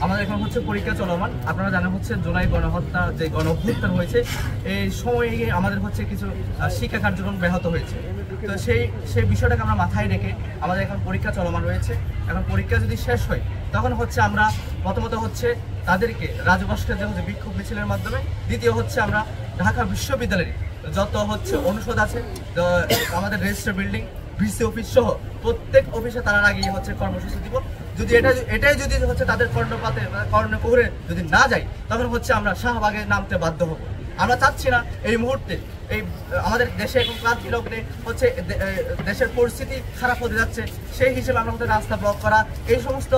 আমাদের এখন হচ্ছে পরীক্ষা চলমান। আপনারা জানেন হচ্ছে জুলাই গণহত্যা যে গণঅভ্যুত্থান হয়েছে, এই সময়ে আমাদের হচ্ছে কিছু শিক্ষা কার্যক্রম ব্যাহত হয়েছে। তো সেই বিষয়টাকে আমরা মাথায় রেখে আমাদের এখন পরীক্ষা চলমান রয়েছে। এখন পরীক্ষা যদি শেষ হয় তখন হচ্ছে আমরা প্রথমত হচ্ছে তাদেরকে রাজভাস্কর্য হচ্ছে বিক্ষোভ মিছিলের মাধ্যমে, দ্বিতীয় হচ্ছে আমরা ঢাকা বিশ্ববিদ্যালয়ের যত হচ্ছে অনুষদ আছে, আমাদের রেজিস্টার বিল্ডিং, ভিসি অফিস সহ প্রত্যেক অফিসে তারা আগিয়ে হচ্ছে কর্মসূচি দিব। যদি এটাই যদি হচ্ছে তাদের কর্ণকুহরে যদি না যায় তখন হচ্ছে আমরা শাহবাগে নামতে বাধ্য হব। আমরা চাচ্ছি না এই মুহূর্তে এই আমাদের দেশে এখন ক্লান্তি লগ্নে হচ্ছে দেশের পরিস্থিতি খারাপ হতে যাচ্ছে, সেই হিসেবে আমরা হচ্ছে রাস্তা ব্লক করা এই সমস্ত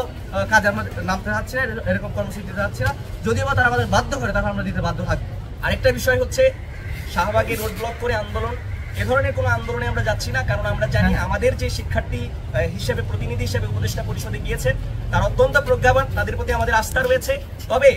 কাজে আমরা নামতে চাচ্ছি না, এরকম কর্মসূচি দিতে চাচ্ছি না। যদিও বা তারা আমাদের বাধ্য করে তখন আমরা দিতে বাধ্য থাকবো। আরেকটা বিষয় হচ্ছে শাহবাগে রোড ব্লক করে আন্দোলন, এ ধরনের কোনো আন্দোলনে আমরা যাচ্ছি না, কারণ আমরা জানি আমাদের যে শিক্ষার্থী হিসেবে প্রতিনিধি হিসেবে উপদেষ্টা পরিষদে গিয়েছেন তারা অত্যন্ত প্রজ্ঞাবান, তাদের প্রতি আমাদের আস্থা রয়েছে। তবে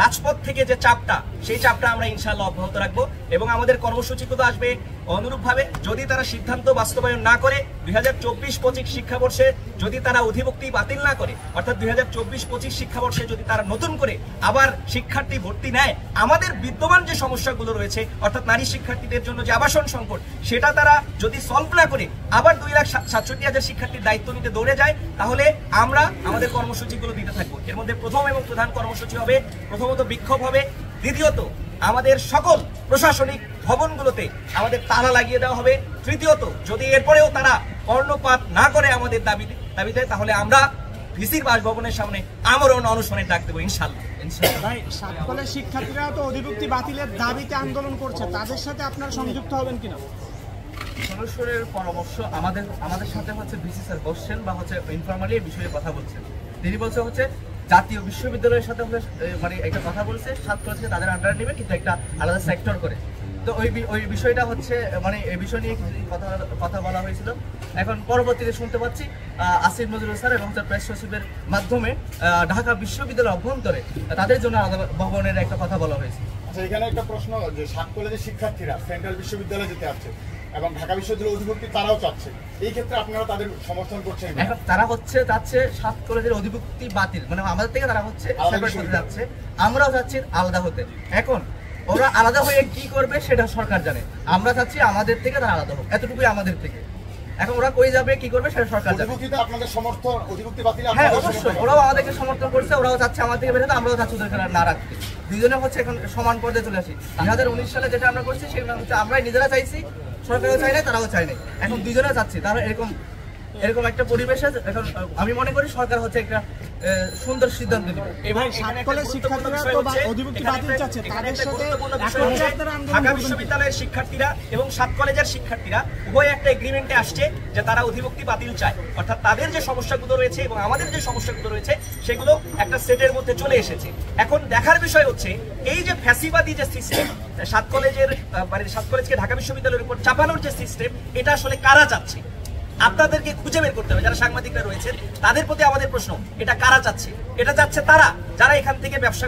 রাজপথ থেকে যে চাপটা, সেই চাপটা আমরা ইনশাআল্লাহ অব্যাহত রাখবো এবং আমাদের কর্মসূচিগুলো আসবে অনুরূপভাবে। যদি তারা সিদ্ধান্ত বাস্তবায়ন না করে 2024-25 শিক্ষাবর্ষে যদি তারা অধিভুক্তি বাতিল না করে, অর্থাৎ 2024-25 শিক্ষাবর্ষে যদি তারা নতুন করে আবার শিক্ষার্থী ভর্তি নেয়, আমাদের বিদ্যমান যে সমস্যাগুলো রয়েছে অর্থাৎ নারী শিক্ষার্থীদের জন্য যে আবাসন সংকট, সেটা তারা যদি সলভ না করে আবার 2,67,000 শিক্ষার্থীর দায়িত্ব নিতে দৌড়ে যায়, তাহলে আমরা আমাদের কর্মসূচিগুলো দিতে থাকবো। এর মধ্যে প্রথম এবং প্রধান কর্মসূচি হবে প্রথমত বিক্ষোভ হবে, দ্বিতীয়ত আমাদের সকল প্রশাসনিক ভবনগুলোতে আমাদের তালা লাগিয়ে দেওয়া হবে, তৃতীয়ত যদি এরপরেও তারা কর্ণপাত না করে আমাদের দাবিতে, তাহলে আমরা ভিসির বাসভবনের সামনে আমরণ অনশনের ডাক দেবো ইনশাআল্লাহ। ভাই, সাতকলের শিক্ষার্থীরা তো অধিভুক্তি বাতিলের দাবিতে আন্দোলন করছে, তাদের সাথে আপনারা সংযুক্ত হবেন কিনা? সদস্যের পরামর্শ আমাদের সাথে হচ্ছে ভিসি স্যার বসছেন বা হচ্ছে ইনফরমালি এই বিষয়ে কথা বলছেন। তিনি বলছে হচ্ছে জাতীয় বিশ্ববিদ্যালয়ের সাথে মানে একটা কথা বলছে, 7 কলেজকে তাদের আন্ডারে নেবে কিন্তু একটা আলাদা সেক্টর করে। তো ওই বিষয়টা হচ্ছে মানে এই বিষয় নিয়ে কথা বলা হয়েছিল। এখন পরবর্তীতে শুনতে পাচ্ছি আসিফ নজরুল স্যার এবং প্রেস সচিবের মাধ্যমে ঢাকা বিশ্ববিদ্যালয়ের অভ্যন্তরে তাদের জন্য আলাদা ভবনের একটা কথা বলা হয়েছে। আচ্ছা, এখানে একটা প্রশ্ন, যে 7 কলেজের শিক্ষার্থীরা সেন্ট্রাল বিশ্ববিদ্যালয়ে যেতে আছে এবং ঢাকা বিশ্ববিদ্যালয়ের অধিভুক্তি তারাও চাচ্ছে, এই ক্ষেত্রে আপনারা তাদের সমর্থন করছেন? এখন তারা হচ্ছে চাচ্ছে 7 কলেজের অধিভুক্তি বাতিল, মানে আমাদের থেকে তারা হচ্ছে সেপারেট হতে যাচ্ছে, আমরাও চাচ্ছি আলাদা হতে। এখন ওরা আলাদা হয়ে কি করবে সেটা সরকার জানে, আমরা চাচ্ছি আমাদের থেকে তারা আলাদা হোক, এতটুকুই আমাদের থেকে। এখন ওরা কই যাবে কি করবে সেটা সরকার জানে। আপনাদের সমর্থন অধিভুক্তি বাতিল? হ্যাঁ অবশ্যই, ওরাও আমাদেরকে সমর্থন করছে, ওরাও চাচ্ছে আমাদের থেকে বেরোতে, আমরাও চাচ্ছি ওদেরকে না রাখতে। দুজনে হচ্ছে এখন সমান পর্যায়ে চলে আসি। 2019 সালে যেটা আমরা করছি সেগুলো হচ্ছে আমরাই নিজেরা চাইছি, সরকারও চাই না, তারাও চাই না, এখন দুজনে চাচ্ছি। তাহলে এরকম একটা পরিবেশে এখন আমি মনে করি সরকার হচ্ছে একটা সুন্দর সিদ্ধান্ত নেবে। ঢাকা বিশ্ববিদ্যালয়ের শিক্ষার্থীরা এবং 7 কলেজের শিক্ষার্থীরা উভয় একটা এগ্রিমেন্টে আসছে যে তারা অধিভুক্তি বাতিল চায়, অর্থাৎ তাদের যে সমস্যাগুলো রয়েছে এবং আমাদের যে সমস্যাগুলো রয়েছে সেগুলো একটা সেটের মধ্যে চলে এসেছে। এখন দেখার বিষয় হচ্ছে এই যে ফ্যাসিবাদী যে সিস্টেম, 7 কলেজকে ঢাকা বিশ্ববিদ্যালয়ের উপর চাপানোর যে সিস্টেম, এটা আসলে কারা চাচ্ছে আপনাদেরকে খুঁজে বের করতে হবে। যারা সাংবাদিকরা রয়েছেন তাদের প্রতি আমাদের প্রশ্ন, এটা কারা চাচ্ছে? এটা চাচ্ছে তারা যারা এখান থেকে ব্যবসা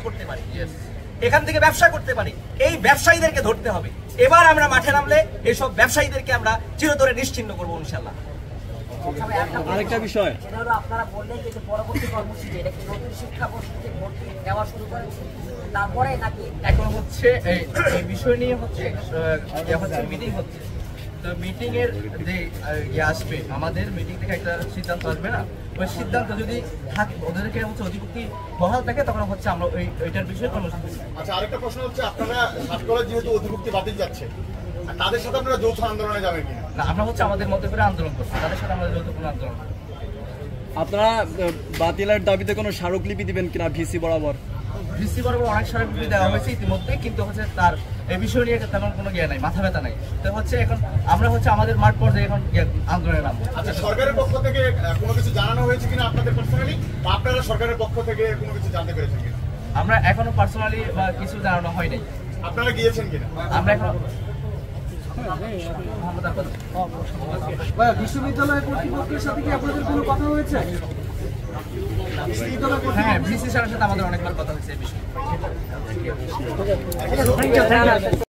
করতে পারে, এই ব্যবসায়ীদেরকে ধরতে হবে। এবার আমরা মাঠে নামলে এইসব ব্যবসায়ীদেরকে আমরা চিরতরে নিশ্চিহ্ন করবো ইনশাআল্লাহ। আরেকটা বিষয়, আপনারা বললেন যে পরবর্তী কর্মসূচি এটা কি নতুন শিক্ষাবর্ষে ভর্তি দেওয়া শুরু করেছে, তারপরে নাকি এখন হচ্ছে এই বিষয় নিয়ে হচ্ছে মিটিং হচ্ছে। তো মিটিং এর যে আসবে, আমাদের মিটিং থেকে একটা সিদ্ধান্ত আসবে না, ওই সিদ্ধান্ত যদি থাকে ওদেরকে হচ্ছে অধিভুক্তি বহাল থাকে তখন হচ্ছে আমরা ওইটার বিষয়ে কর্মসূচি। আচ্ছা, আরেকটা প্রশ্ন হচ্ছে, আপনারা 7 কলেজ যেহেতু অধিভুক্তি বাতিল যাচ্ছে, তাদের সাথে আপনারা যৌথ আন্দোলনে যাবেন কিনা? না, আমরা হচ্ছে আমাদের মতো করে আন্দোলন করছি, তাদের সাথে আমরা যৌথ কোনো আন্দোলন। আপনারা বাতিলের দাবিতে কোনো স্মারকলিপি দিবেন কিনা ভিসি বরাবর? ভিসি বরাবর অনেক স্মারকলিপি দেওয়া হয়েছে ইতিমধ্যে, কিন্তু হচ্ছে তার এই বিষয় নিয়ে তেমন কোনো জ্ঞান নাই, মাথা ব্যথা নাই। তো হচ্ছে এখন আমরা হচ্ছে আমাদের মাঠ পর্যায়ে এখন আন্দোলনের নামবো। আচ্ছা, সরকারের পক্ষ থেকে কোনো কিছু জানানো হয়েছে কিনা আপনাদের পার্সোনালি, বা আপনারা সরকারের পক্ষ থেকে কোনো কিছু জানতে পেরেছেন কিনা? আমরা এখনো পার্সোনালি বা কিছু জানানো হয় নাই। আপনারা গিয়েছেন কিনা? আমরা এখন বিশ্ববিদ্যালয় কর্তৃপক্ষের সাথে কি আপনাদের কোনো কথা হয়েছে? হ্যাঁ, ভিসি স্যারের সাথে আমাদের অনেকবার কথা হয়েছে এই বিষয়ে।